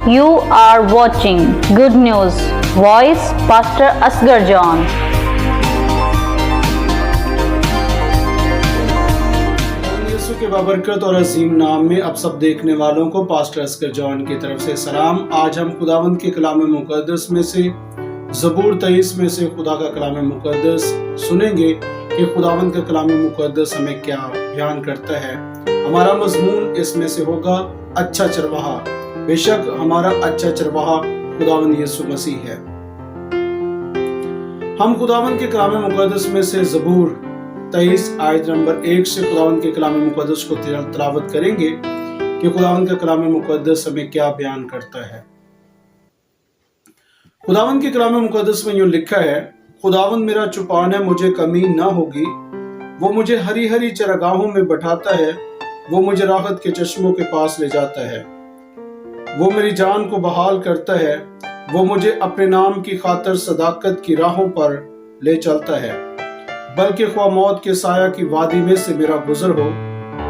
You are watching Good News Voice, Pastor Asghar John. यीशु के बाबरकत और अजीम नाम में अब सब देखने वालों को पास्टर असगर जॉन की तरफ से सलाम। आज हम खुदावंद के कलाम मुकद्दस में से ज़बूर 23 में से खुदा का कलाम मुकद्दस सुनेंगे कि खुदावंद का कलाम मुकद्दस हमें क्या बयान करता है। हमारा मजमून इसमें से होगा अच्छा चरवाहा। बेशक हमारा अच्छा चरवाहा खुदावंद यीशु मसीह है। हम खुदावंद के कलाम मुकद्दस में से ज़बूर 23 आयत नंबर 1 से खुदावंद के कलाम मुकद्दस को तिलावत करेंगे कि खुदावंद का कलाम मुकद्दस हमें क्या बयान करता है। खुदावंद के कलाम मुकद्दस में यूं लिखा है, खुदावंद मेरा चुपान है, मुझे कमी ना होगी। वो मुझे हरी हरी चरागाहों में बैठाता है, वो मुझे राहत के चश्मों के पास ले जाता है। वो मेरी जान को बहाल करता है, वो मुझे अपने नाम की खातिर सदाकत की राहों पर ले चलता है। बल्कि ख्वाह मौत के साया की वादी में से मेरा गुजर हो,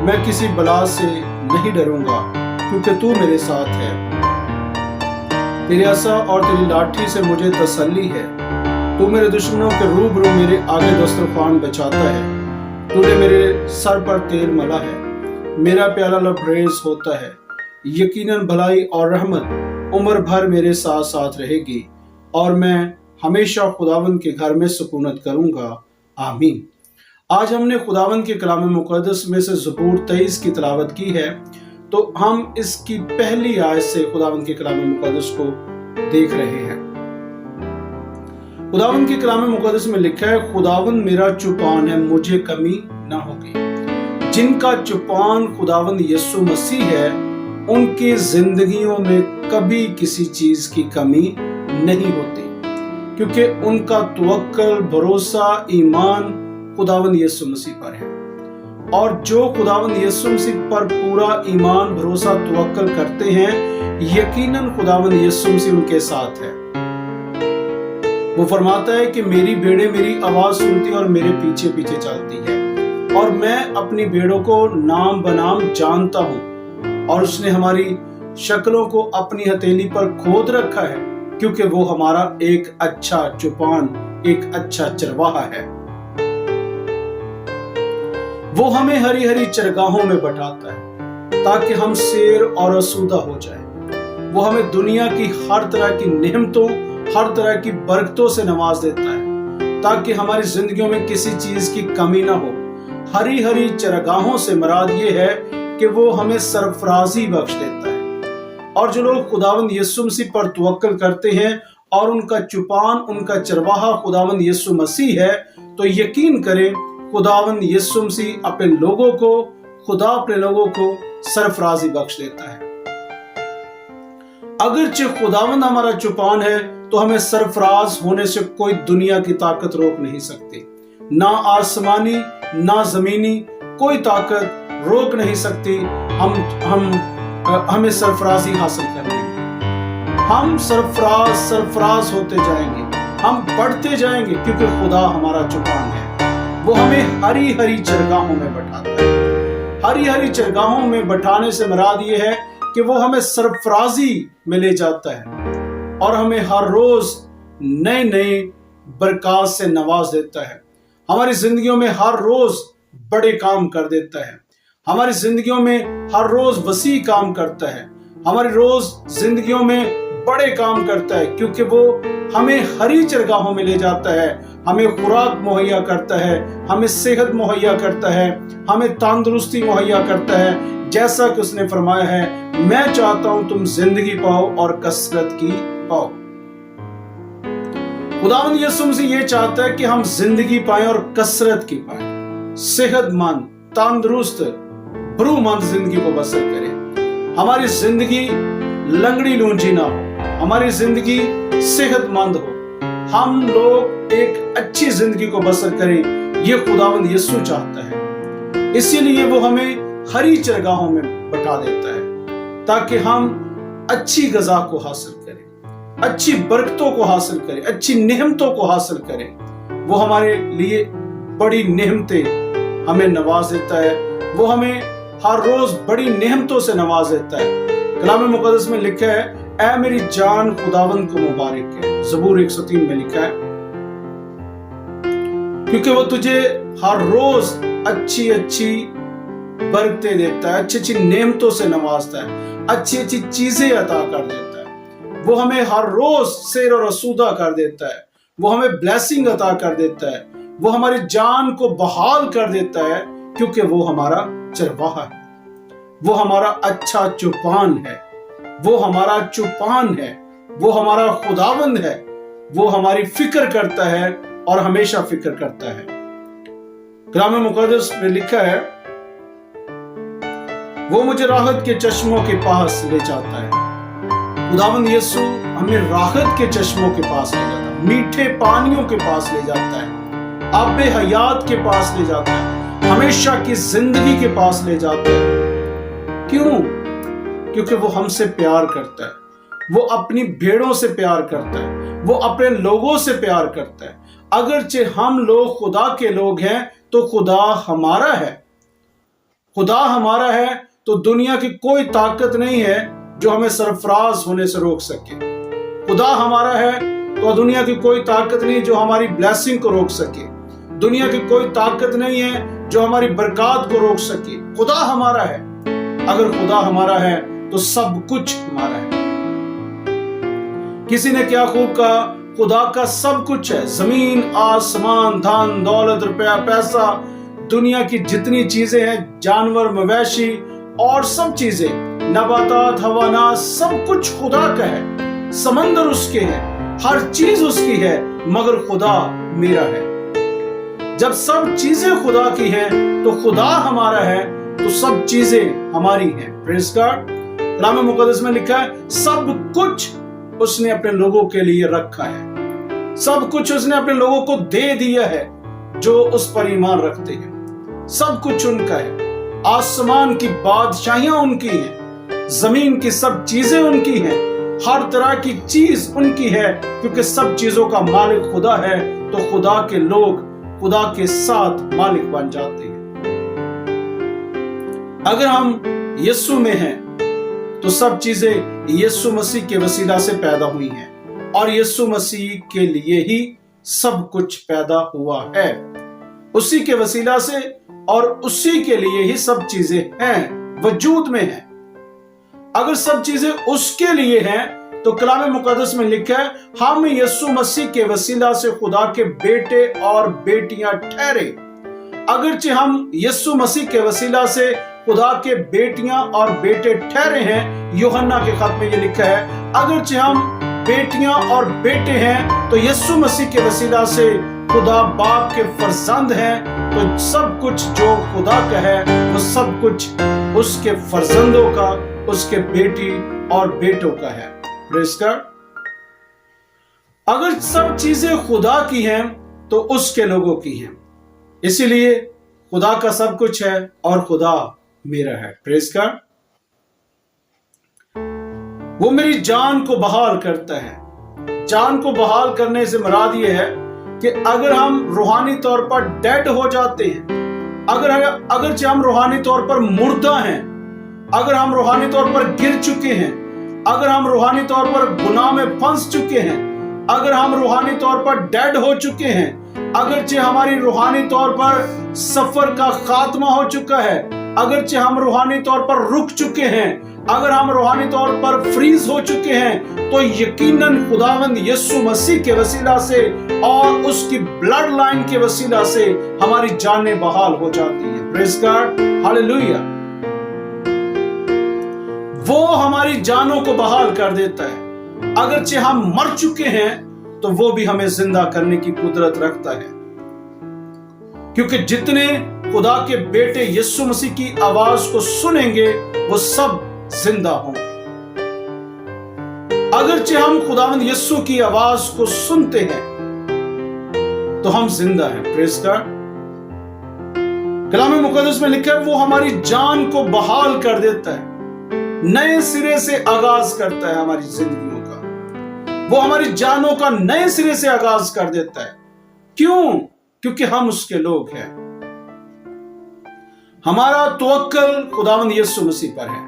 मैं किसी बला से नहीं डरूंगा, क्योंकि तू मेरे साथ है। तेरे असा और तेरी लाठी से मुझे तसल्ली है। तू मेरे दुश्मनों के रूबरू मेरे आगे दस्तरखान बचाता है। तूने मेरे सर पर तेल मला है, मेरा प्याला लबरेज होता है। यकीनन भलाई और रहमत उम्र भर मेरे साथ साथ रहेगी, और मैं हमेशा खुदावंद के घर में सुकूनत करूंगा। आमीन। आज हमने खुदावंद के कलाम मुकद्दस में से ज़बूर 23 की तिलावत की है, तो हम इसकी पहली आयत से खुदावंद के कलाम मुकद्दस को देख रहे हैं। खुदावंद के कलाम मुकद्दस में लिखा है, खुदावंद मेरा चुपान है, मुझे कमी ना होगी। जिनका चुपान खुदावंद यीशु मसीह है, उनकी जिंदगियों में कभी किसी चीज की कमी नहीं होती, क्योंकि उनका तवक्कल, भरोसा, ईमान खुदावंद यीशु मसीह पर है। और जो खुदावंद यीशु मसीह पर पूरा ईमान, भरोसा, तवक्कल करते हैं, यकीनन खुदावंद यीशु मसीह उनके साथ है। वो फरमाता है कि मेरी भेड़ें मेरी आवाज सुनती और मेरे पीछे पीछे चलती है, और मैं अपनी भेड़ों को नाम बनाम जानता हूं। और उसने हमारी शक्लों को अपनी हथेली पर खोद रखा है, क्योंकि वो हमारा एक अच्छा चुपान, एक अच्छा चरवाहा है। वो हमें हरी हरी चरगाहों में बैठाता है, ताकि हम सैर और आसूदा हो जाए। वो हमें दुनिया की हर तरह की नेमतों, हर तरह की बरकतों से नवाज देता है, ताकि हमारी जिंदगियों में किसी चीज की कमी ना हो। हरी हरी चरगाहों से मुराद ये है कि वो हमें सरफराजी बख्श देता है। और जो लोग खुदावंद यीशु मसीह पर तवक्कल करते हैं और उनका चुपान, उनका चरवाहा खुदावंद यीशु मसीह है, तो यकीन करें खुदावंद यीशु मसीह अपने लोगों को, खुदा अपने लोगों को सरफराजी बख्श देता है। अगरचे खुदावंद हमारा चुपान है, तो हमें सरफराज होने से कोई दुनिया की ताकत रोक नहीं सकती। ना आसमानी ना जमीनी कोई ताकत रोक नहीं सकती हमें सरफराजी हासिल करने में। हम सरफराज होते जाएंगे, हम बढ़ते जाएंगे, क्योंकि खुदा हमारा चुपान है। वो हमें हरी हरी चरगाहों में बैठाता है। हरी हरी चरगाहों में बैठाने से मुराद ये है कि वो हमें सरफराजी में ले जाता है, और हमें हर रोज नए नए बरकत से नवाज देता है। हमारी जिंदगियों में हर रोज बड़े काम कर देता है। हमारी जिंदगियों में हर रोज वसी काम करता है। हमारी रोज जिंदगियों में बड़े काम करता है, क्योंकि वो हमें हरी चरगाहों में ले जाता है, हमें खुराक मुहैया करता है, हमें सेहत मुहैया करता है, हमें तंदुरुस्ती मुहैया करता है। जैसा कि उसने फरमाया है, मैं चाहता हूं तुम जिंदगी पाओ और कसरत की पाओ। खुदावंद यीशु मसीह ये चाहता है कि हम जिंदगी पाएं और कसरत की पाएं, सेहतमंद, तंदुरुस्त, भरूमंद जिंदगी को बसर करें। हमारी जिंदगी लंगड़ी लूंजी ना हो, हमारी जिंदगी सेहतमंद हो, हम लोग एक अच्छी जिंदगी को बसर करें, ये खुदावंद यीशु चाहता है। इसीलिए वो हमें हरी चरगाहों में बैठा देता है, ताकि हम अच्छी गज़ा को हासिल करें, अच्छी बरकतों को हासिल करें, अच्छी नेमतों को हासिल करें। वो हमारे लिए बड़ी नेमतें हमें नवाज देता है। वो हमें हर रोज बड़ी नेमतों से नवाज देता है। कलाम मुकद्दस में लिखा है ऐ मेरी जान खुदावंद को मुबारक है। ज़बूर 103 में लिखा है, क्योंकि वो तुझे हर रोज अच्छी अच्छी बरकतें देता है, अच्छी अच्छी नेमतों से नवाजता है, अच्छी अच्छी चीजें अता कर देता है। वो हमें हर रोज सैर और रसूदा कर देता है, वो हमें ब्लेसिंग अता कर देता है, वो हमारी जान को बहाल कर देता है, क्योंकि वो हमारा चरवाहा है, वो हमारा अच्छा चौपान है, वो हमारा चौपान है, वो हमारा खुदावंद है, वो हमारी फिक्र करता है और हमेशा फिक्र करता है। कलाम मुकद्दस में लिखा है, वो मुझे राहत के चश्मों के पास ले जाता है। खुदावंद यीशु हमें राहत के चश्मों के पास ले जाता है, मीठे पानियों के पास ले जाता है, आबे हयात के पास ले जाता है, हमेशा की जिंदगी के पास ले जाता है। क्यों? क्योंकि वो हमसे प्यार करता है, वो अपनी भेड़ों से प्यार करता है, वो अपने लोगों से प्यार करता है। अगरचे हम लोग खुदा के लोग हैं तो खुदा हमारा है। खुदा हमारा है तो दुनिया की कोई ताकत नहीं है जो हमें सरफराज होने से रोक सके। खुदा हमारा है तो दुनिया की कोई ताकत नहीं जो हमारी ब्लेसिंग को रोक सके। दुनिया की कोई ताकत नहीं है जो हमारी बरकत को रोक सके। खुदा हमारा है। अगर खुदा हमारा है तो सब कुछ हमारा है। किसी ने क्या खूब कहा, खुदा का सब कुछ है, जमीन आसमान धन दौलत रुपया पैसा, दुनिया की जितनी चीजें हैं, जानवर मवेशी और सब चीजें, नबातात हवाना, सब कुछ खुदा का है। समंदर उसके हैं, हर चीज उसकी है, मगर खुदा मेरा है। जब सब चीजें खुदा की हैं तो खुदा हमारा है तो सब चीजें हमारी हैं। Praise God. कलाम मुकद्दस में लिखा है, सब कुछ उसने अपने लोगों के लिए रखा है, सब कुछ उसने अपने लोगों को दे दिया है जो उस पर ईमान रखते हैं। सब कुछ उनका है। आसमान की बादशाहियां उनकी हैं, जमीन की सब चीजें उनकी हैं, हर तरह की चीज उनकी है, क्योंकि सब चीजों का मालिक खुदा है। तो खुदा के लोग खुदा के साथ मालिक बन जाते हैं। अगर हम यीशु में हैं तो सब चीजें यीशु मसीह के वसीला से पैदा हुई हैं और यीशु मसीह के लिए ही सब कुछ पैदा हुआ है। उसी के वसीला से और उसी के लिए ही सब चीजें हैं, वजूद में हैं। अगर सब चीजें उसके लिए हैं तो कलाम मुकद्दस में लिखा है, हम यीशु मसीह के वसीला से खुदा के बेटे और बेटियां ठहरे। अगरचे हम यीशु मसीह के वसीला से खुदा के बेटियां और बेटे ठहरे हैं, यूहन्ना के खत में ये लिखा है, अगरचे हम बेटियां और बेटे हैं तो यीशु मसीह के वसीला से खुदा बाप के फर्जंद हैं। तो सब कुछ जो खुदा का है वो सब कुछ उसके फर्जंदों का, उसके बेटी और बेटों का है। Praise God. अगर सब चीजें खुदा की हैं तो उसके लोगों की हैं। इसीलिए खुदा का सब कुछ है और खुदा मेरा है। Praise God. वो मेरी जान को बहाल करता है। जान को बहाल करने से मुराद ये है कि अगर हम रूहानी तौर पर डेड हो जाते हैं, अगर हम रूहानी तौर पर मुर्दा हैं, अगर हम रूहानी तौर पर गिर चुके हैं, अगर हम रूहानी तौर पर गुनाह में फंस चुके हैं, अगर हम रूहानी तौर पर डेड हो चुके हैं, अगरचे हमारी रूहानी तौर पर सफर का खात्मा हो चुका है, अगरचे हम रूहानी तौर पर रुक चुके हैं, अगर हम रूहानी तौर पर फ्रीज हो चुके हैं, तो यकीनन खुदावंद यीशु मसीह के वसीला से और उसकी ब्लड लाइन के वसीला से हमारी जानें बहाल हो जाती है। Praise God. हालेलुया। वो हमारी जानों को बहाल कर देता है। अगरचे हम मर चुके हैं तो वो भी हमें जिंदा करने की कुदरत रखता है, क्योंकि जितने खुदा के बेटे यीशु मसीह की आवाज को सुनेंगे वो सब जिंदा होंगे। अगरचे हम खुदावंद यीशु की आवाज को सुनते हैं तो हम जिंदा हैं। Praise God. कलाम मुकद्दस में लिखा है, वो हमारी जान को बहाल कर देता है, नए सिरे से आगाज करता है हमारी जिंदगियों का। वो हमारी जानों का नए सिरे से आगाज कर देता है। क्यों? क्योंकि हम उसके लोग हैं। हमारा तवक्कल खुदावंद यीशु मसीह पर है।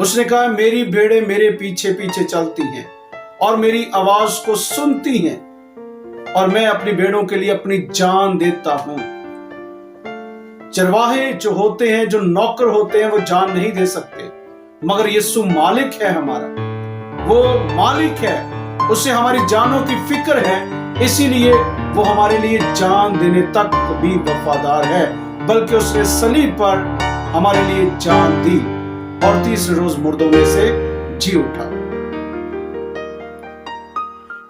उसने कहा मेरी भेड़ें मेरे पीछे पीछे चलती हैं और मेरी आवाज को सुनती हैं और मैं अपनी भेड़ों के लिए अपनी जान देता हूं। चरवाहे जो होते हैं, जो नौकर होते हैं, वो जान नहीं दे सकते, मगर यीशु मालिक है हमारा, वो मालिक है, उसे हमारी जानों की फिक्र है, इसीलिए वो हमारे लिए जान देने तक भी वफादार है, बल्कि उसने सलीब पर हमारे लिए जान दी और तीसरे रोज मुर्दों में से जी उठा।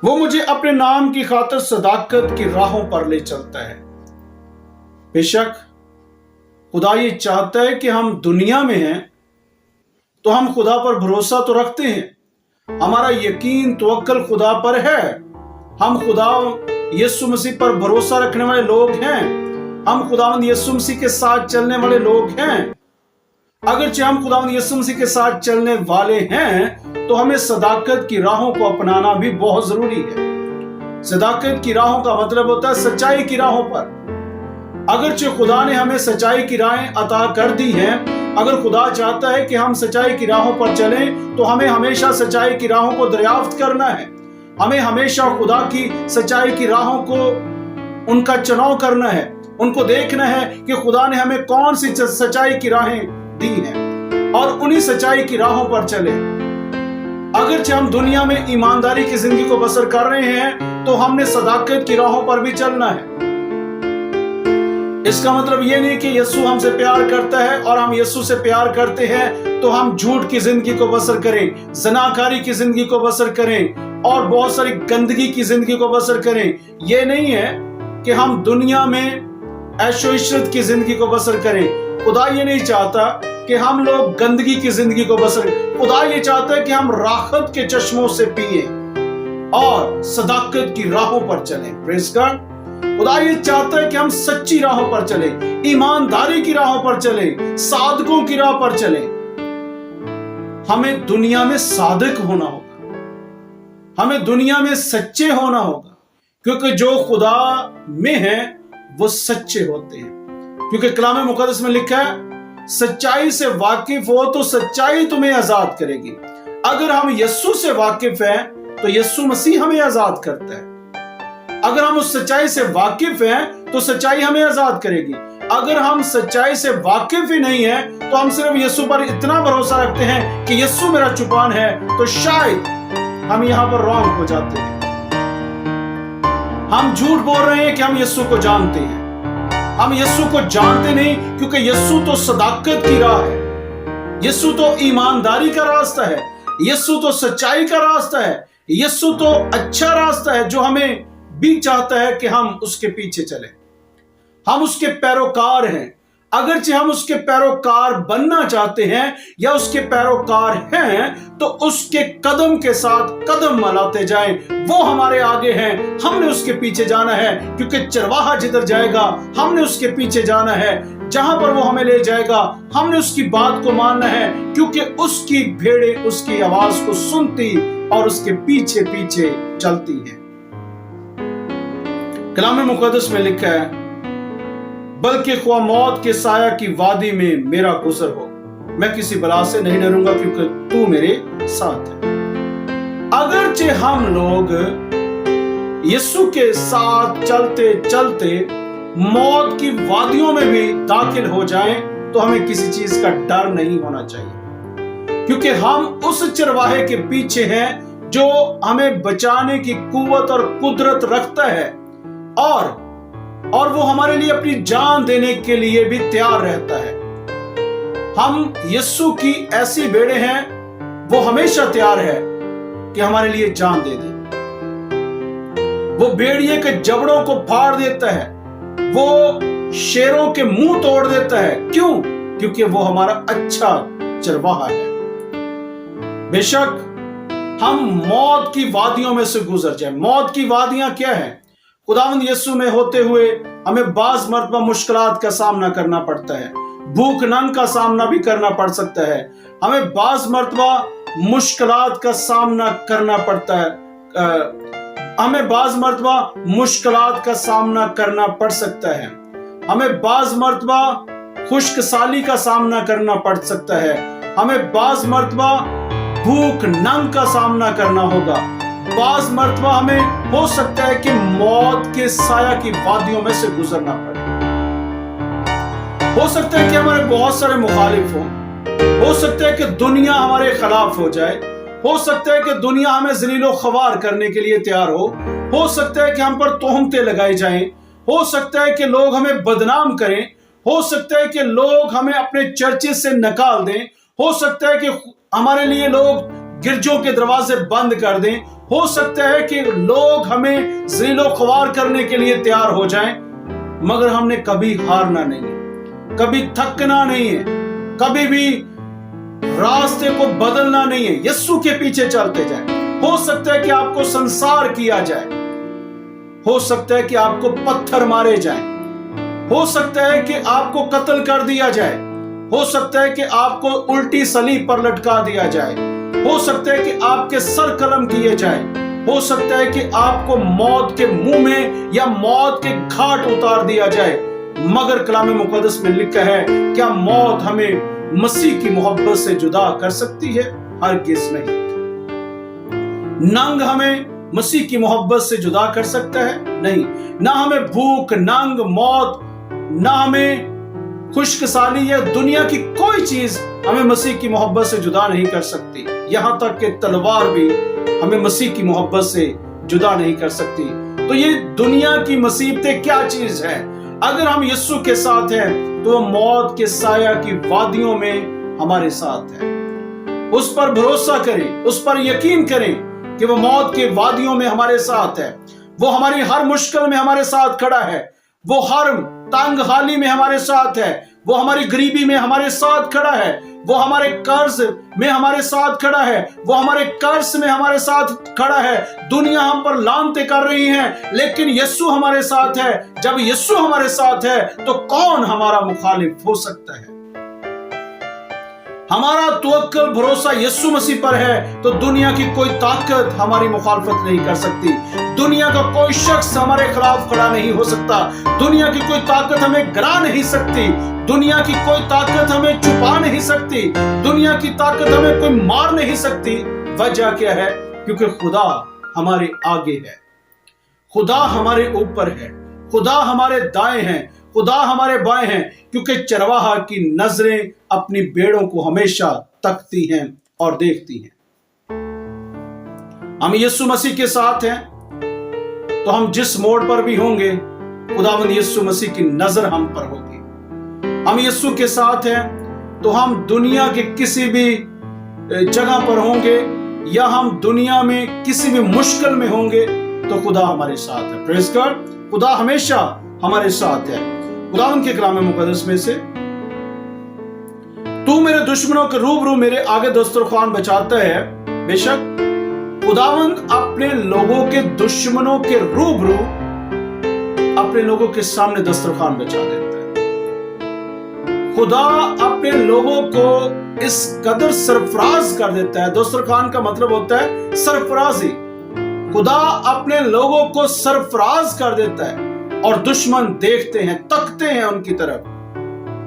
वो मुझे अपने नाम की खातिर सदाकत की राहों पर ले चलता है। बेशक खुदा ये चाहता है कि हम दुनिया में हैं तो हम खुदा पर भरोसा तो रखते हैं, हमारा यकीन तवक्कल खुदा पर है, हम खुदा यीशु मसीह पर भरोसा रखने वाले लोग हैं, हम खुदावंद यीशु मसीह के साथ चलने वाले लोग हैं। अगरचे हम खुदावंद यीशु मसीह के साथ चलने वाले हैं तो हमें सदाकत की राहों को अपनाना भी बहुत जरूरी है। सदाकत की राहों का मतलब होता है सच्चाई की राहों पर। अगरचे खुदा ने हमें सच्चाई की राहें अता कर दी हैं, अगर खुदा चाहता है कि हम सच्चाई की राहों पर चलें तो हमें हमेशा सच्चाई की राहों को दरियाफ्त करना है, हमें हमेशा खुदा की सच्चाई की राहों को उनका चुनाव करना है, उनको देखना है कि खुदा ने हमें कौन सी सच्चाई की राहें दी हैं और उन्हीं सच्चाई की राहों पर चले। अगरचे हम दुनिया में ईमानदारी की जिंदगी को बसर कर रहे हैं तो हमने सदाकत की राहों पर भी चलना है। इसका मतलब ये नहीं कि यीशु हमसे प्यार करता है और हम यीशु से प्यार करते हैं तो हम झूठ की जिंदगी को बसर करें, ज़नाकारी की जिंदगी को बसर करें और बहुत सारी गंदगी की जिंदगी को बसर करें। ये नहीं है कि हम दुनिया में ऐशो इशरत की जिंदगी को बसर करें। खुदा ये नहीं चाहता कि हम लोग गंदगी की जिंदगी को बसर करें। खुदा ये चाहता है कि हम राहत के चश्मों से पिए और सदाकत की राहों पर चलें। Praise God. खुदा ये चाहता है कि हम सच्ची राहों पर चले, ईमानदारी की राहों पर चले, सादकों की राह पर चले। हमें दुनिया में सादिक होना होगा, हमें दुनिया में सच्चे होना होगा, क्योंकि जो खुदा में है वो सच्चे होते हैं। क्योंकि कलाम मुकद्दस में लिखा है सच्चाई से वाकिफ हो तो सच्चाई तुम्हें आजाद करेगी। अगर हम यीशु से वाकिफ हैं तो यीशु मसीह हमें आजाद करता है। अगर हम उस सच्चाई से वाकिफ हैं तो सच्चाई हमें आजाद करेगी। अगर हम सच्चाई से वाकिफ ही नहीं है तो हम सिर्फ यीशु पर इतना भरोसा रखते हैं कि यीशु मेरा चुपान है, तो शायद हम यहां पर रॉन्ग हो जाते हैं। हम झूठ बोल रहे हैं कि हम यीशु को जानते हैं, हम यीशु को जानते नहीं, क्योंकि यीशु तो सदाकत की राह है, यीशु तो ईमानदारी का रास्ता है, यीशु तो सच्चाई का रास्ता है, यीशु तो अच्छा रास्ता है जो हमें भी चाहता है कि हम उसके पीछे चलें। हम उसके पैरोकार हैं। अगरचे हम उसके पैरोकार बनना चाहते हैं या उसके पैरोकार हैं तो उसके कदम के साथ कदम मिलाते जाएं। वो हमारे आगे हैं, हमने उसके पीछे जाना है, क्योंकि चरवाहा जिधर जाएगा हमने उसके पीछे जाना है। जहां पर वो हमें ले जाएगा हमने उसकी बात को मानना है, क्योंकि उसकी भेड़ें उसकी आवाज को सुनती और उसके पीछे पीछे चलती हैं। कलाम मुकद्दस में लिखा है बल्कि ख्वाह मौत के साया की वादी में मेरा गुजर हो, मैं किसी बला से नहीं डरूंगा, क्योंकि तू मेरे साथ है। अगरचे हम लोग यीशु के साथ चलते चलते मौत की वादियों में भी दाखिल हो जाएं तो हमें किसी चीज का डर नहीं होना चाहिए, क्योंकि हम उस चरवाहे के पीछे हैं जो हमें बचाने की कुव्वत और कुदरत रखता है और वो हमारे लिए अपनी जान देने के लिए भी तैयार रहता है। हम यीशु की ऐसी भेड़ें हैं, वो हमेशा तैयार है कि हमारे लिए जान दे दे। वो भेड़िए के जबड़ों को फाड़ देता है, वो शेरों के मुंह तोड़ देता है। क्यों? क्योंकि वो हमारा अच्छा चरवाहा है। बेशक हम मौत की वादियों में से गुजर जाए। मौत की वादियां क्या है? खुदावंद यीशु में होते हुए हमें बाज मर्तबा मुश्किलात का सामना करना पड़ता है, भूख नंग का सामना भी करना पड़ सकता है, हमें बाज मर्तबा मुश्किलात का सामना करना पड़ता है, हमें बाज मर्तबा मुश्किलात का सामना करना पड़ सकता है, हमें बाज मर्तबा खुश्क साली का सामना करना पड़ सकता है, हमें बाज मर्तबा भूख नंग का सामना करना होगा। बाज मर्तबा हमें हो सकता है कि मौत के साया की वादियों में से गुजरना पड़े। हो सकता है कि हमारे बहुत सारे मुखालिफ हो सकता है कि दुनिया हमारे खिलाफ हो जाए, हो सकता है कि दुनिया हमें जलीलो ख्वार करने के लिए तैयार हो सकता है कि हम पर तोहमतें लगाई जाएं, हो सकता है कि लोग हमें बदनाम करें, हो सकता है कि लोग हमें अपने चर्चे से निकाल दें, हो सकता है कि हमारे लिए लोग गिरजों के दरवाजे बंद कर दें, हो सकता है कि लोग हमें ज़लीलो ख्वार करने के लिए तैयार हो जाएं, मगर हमने कभी हारना नहीं है, कभी थकना नहीं है, कभी भी रास्ते को बदलना नहीं है, यीशु के पीछे चलते जाएं। हो सकता है कि आपको संसार किया जाए, हो सकता है कि आपको पत्थर मारे जाएं, हो सकता है कि आपको कत्ल कर दिया जाए, हो सकता है कि आपको उल्टी सलीब पर लटका दिया जाए, हो सकता है कि आपके सर कलम किए जाए, हो सकता है कि आपको मौत के मुंह में या मौत के घाट उतार दिया जाए, मगर कलाम मुकद्दस में लिखा है, क्या मौत हमें मसीह की मोहब्बत से जुदा कर सकती है? हरगिज़ नहीं। नंग हमें मसीह की मोहब्बत से जुदा कर सकता है? नहीं। ना हमें भूख, नंग, मौत, ना हमें खुशकसाली या दुनिया की कोई चीज हमें मसीह की मोहब्बत से जुदा नहीं कर सकती। यहां तक कि तलवार भी हमें मसीह की मोहब्बत से जुदा नहीं कर सकती। तो ये दुनिया की मुसीबतें क्या चीज है? अगर हम यीशु के साथ हैं तो वो मौत के साया की वादियों में हमारे साथ है। उस पर भरोसा करें, उस पर यकीन करें कि वो मौत के वादियों में हमारे साथ है। वो हमारी हर मुश्किल में हमारे साथ खड़ा है, वो हर तंग हाली में हमारे साथ है, वो हमारी गरीबी में हमारे साथ खड़ा है, वो हमारे कर्ज में हमारे साथ खड़ा है, वो हमारे कर्ज में हमारे साथ खड़ा है। दुनिया हम पर लानतें कर रही है, लेकिन यीशु हमारे साथ है। जब यीशु हमारे साथ है तो कौन हमारा मुखालिफ हो सकता है? हमारा तवक्कुल भरोसा यीशु मसीह पर है तो दुनिया की कोई ताकत हमारी मुखालफत नहीं कर सकती। दुनिया का कोई शख्स हमारे खिलाफ खड़ा नहीं हो सकता। दुनिया की कोई ताकत हमें गिरा नहीं सकती। दुनिया की कोई ताकत हमें छुपा नहीं सकती। दुनिया की ताकत हमें कोई मार नहीं सकती। वजह क्या है? क्योंकि खुदा हमारे आगे है, खुदा हमारे ऊपर है, खुदा हमारे दाएं हैं, खुदा हमारे बाएं हैं। क्योंकि चरवाहा की नजरें अपनी भेड़ों को हमेशा तकती हैं और देखती हैं। हम यीशु मसीह के साथ हैं तो हम जिस मोड़ पर भी होंगे, खुदावंद यीशु मसीह की नजर हम पर होगी। हम यीशु के साथ हैं तो हम दुनिया के किसी भी जगह पर होंगे या हम दुनिया में किसी भी मुश्किल में होंगे तो खुदा हमारे साथ है। प्रेज़ गॉड, खुदा हमेशा हमारे साथ है। खुदावंद के कलाम मुकद्दस में से, तू मेरे दुश्मनों के रूबरू मेरे आगे दस्तरखान बचाता है। बेशक खुदावंद अपने लोगों के दुश्मनों के रूबरू अपने लोगों के सामने दस्तरखान बचा देता है। खुदा अपने लोगों को इस कदर सरफराज कर देता है। दस्तरखान का मतलब होता है सरफराजी। खुदा अपने लोगों को सरफराज कर देता है और दुश्मन देखते हैं, तकते हैं उनकी तरफ।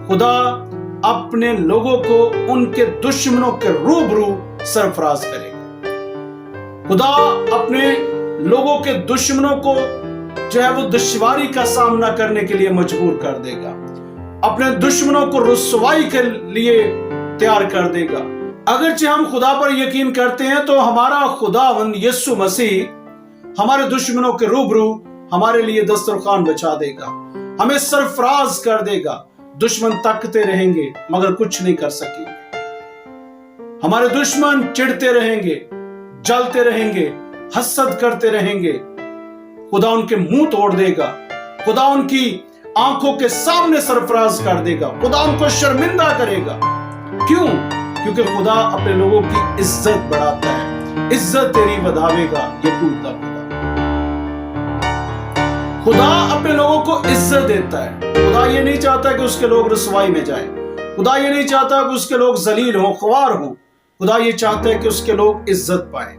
खुदा अपने लोगों को उनके दुश्मनों के रूबरू सरफराज करेगा। खुदा अपने लोगों के दुश्मनों को जो है वो दुश्वारी का सामना करने के लिए मजबूर कर देगा, अपने दुश्मनों को रुसवाई के लिए तैयार कर देगा। अगरचे हम खुदा पर यकीन करते हैं तो हमारा खुदावंद यीशु मसीह हमारे दुश्मनों के रूबरू हमारे लिए दस्तरखान बचा देगा, हमें सरफराज कर देगा। दुश्मन तकते रहेंगे मगर कुछ नहीं कर सकेंगे। हमारे दुश्मन चिढ़ते रहेंगे, जलते रहेंगे, हसद करते रहेंगे। खुदा उनके मुंह तोड़ देगा, खुदा उनकी आंखों के सामने सरफराज कर देगा, खुदा उनको शर्मिंदा करेगा। क्यों? क्योंकि खुदा अपने लोगों की इज्जत बढ़ाता है। इज्जत तेरी बढ़ावेगा यकूब दा खुदा। खुदा अपने लोगों को इज्जत देता है। खुदा ये नहीं चाहता कि उसके लोग रुसवाई में जाएं। खुदा ये नहीं चाहता कि उसके लोग जलील हों, ख्वार हों। खुदा ये चाहता है कि उसके लोग इज्जत पाएं,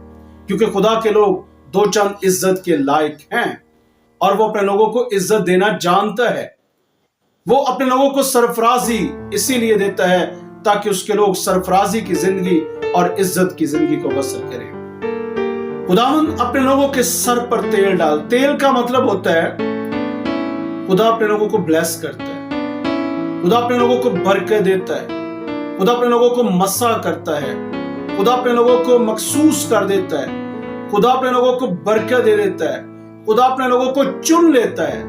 क्योंकि खुदा के लोग दो चंद इज्जत के लायक हैं और वो अपने लोगों को इज्जत देना जानता है। वो अपने लोगों को सरफराजी इसीलिए देता है ताकि उसके लोग सरफराजी की जिंदगी और इज्जत की जिंदगी को बसर करें। खुदावंद अपने लोगों के सर पर तेल डाल। तेल का मतलब होता है खुदा अपने लोगों को ब्लेस करता है, खुदा अपने लोगों को बरकत देता है, खुदा अपने लोगों को मसा करता है, खुदा अपने लोगों को मखसूस कर देता है, खुदा अपने लोगों को बरकत दे देता है, खुदा अपने लोगों को चुन लेता है।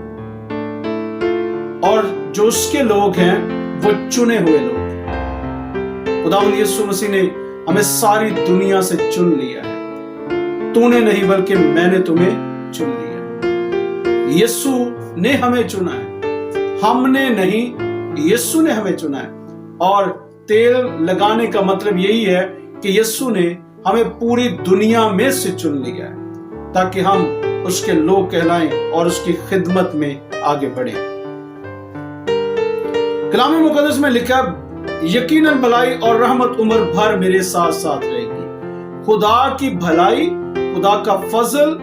और जो उसके लोग हैं वो चुने हुए लोग हैं। खुदावंद यीशु मसीह ने हमें सारी दुनिया से चुन लिया है। तूने नहीं बल्कि मैंने तुम्हें चुन लिया। यीशु ने हमें चुना है, हमने नहीं, यीशु ने हमें चुना है। और तेल लगाने का मतलब यही है कि यीशु ने हमें पूरी दुनिया में से चुन लिया है ताकि हम उसके लोग कहलाएं और उसकी खिदमत में आगे बढ़ें। कलाम मुकद्दस में लिखा, यकीनन भलाई और रहमत उम्र भर मेरे साथ साथ रहेगी। खुदा की भलाई, खुदा का फजल,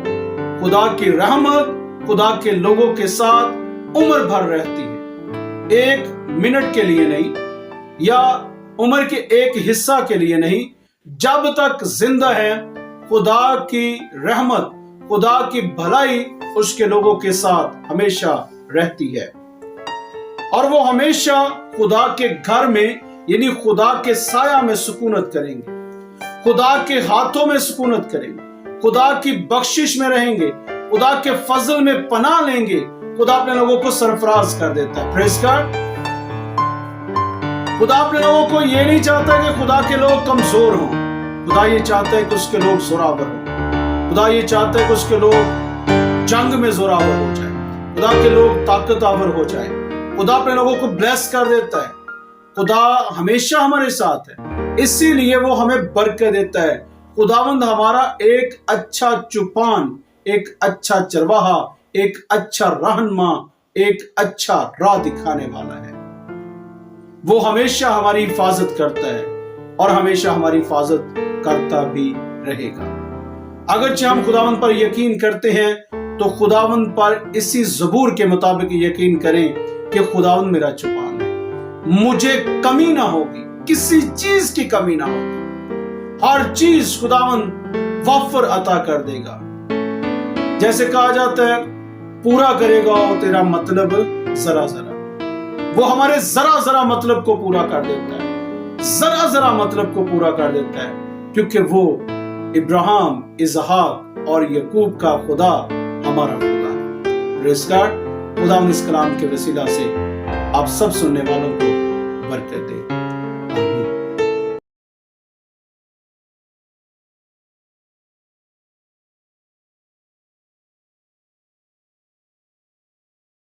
खुदा की रहमत खुदा के लोगों के साथ उम्र भर रहती है। एक मिनट के लिए नहीं या उम्र के एक हिस्सा के लिए नहीं, जब तक जिंदा है खुदा की रहमत, खुदा की भलाई उसके लोगों के साथ हमेशा रहती है। और वो हमेशा खुदा के घर में यानी खुदा के साया में सुकूनत करेंगे, खुदा के हाथों में सुकूनत करेंगे, खुदा की बख्शिश में रहेंगे, खुदा के फजल में पनाह लेंगे। खुदा अपने लोगों को सरफराज कर देता है। Praise God. खुदा अपने लोगों को ये नहीं चाहता कि खुदा के लोग कमजोर हों, खुदा ये चाहता है कि उसके लोग जोरावर हों। खुदा ये चाहता है कि उसके लोग जंग में जोरावर हो जाए, खुदा के लोग ताकतवर हो जाए। खुदा अपने लोगों को ब्लेस कर देता है। खुदा हमेशा हमारे साथ है, इसीलिए वो हमें बरकत देता है। खुदावंद हमारा एक अच्छा चुपान, एक अच्छा चरवाहा, एक अच्छा रहनुमा, एक अच्छा राह दिखाने वाला है। वो हमेशा हमारी हिफाजत करता है और हमेशा हमारी हिफाजत करता भी रहेगा। अगरचे हम खुदावंद पर यकीन करते हैं तो खुदावंद पर इसी ज़बूर के मुताबिक यकीन करें कि खुदावंद मेरा चुपान है, मुझे कमी ना होगी, किसी चीज की कमी ना होगी। हर चीज खुदावंद वाफर अता कर देगा। जैसे कहा जाता है, पूरा करेगा वो तेरा मतलब जरा जरा। वो हमारे जरा जरा मतलब को पूरा कर देता है, जरा जरा मतलब को पूरा कर देता है, क्योंकि वो इब्राहिम, इसहाक और याकूब का खुदा हमारा खुदा है। Praise God. खुदा इस कलाम के वसीला से आप सब सुनने वालों को बरकत दे।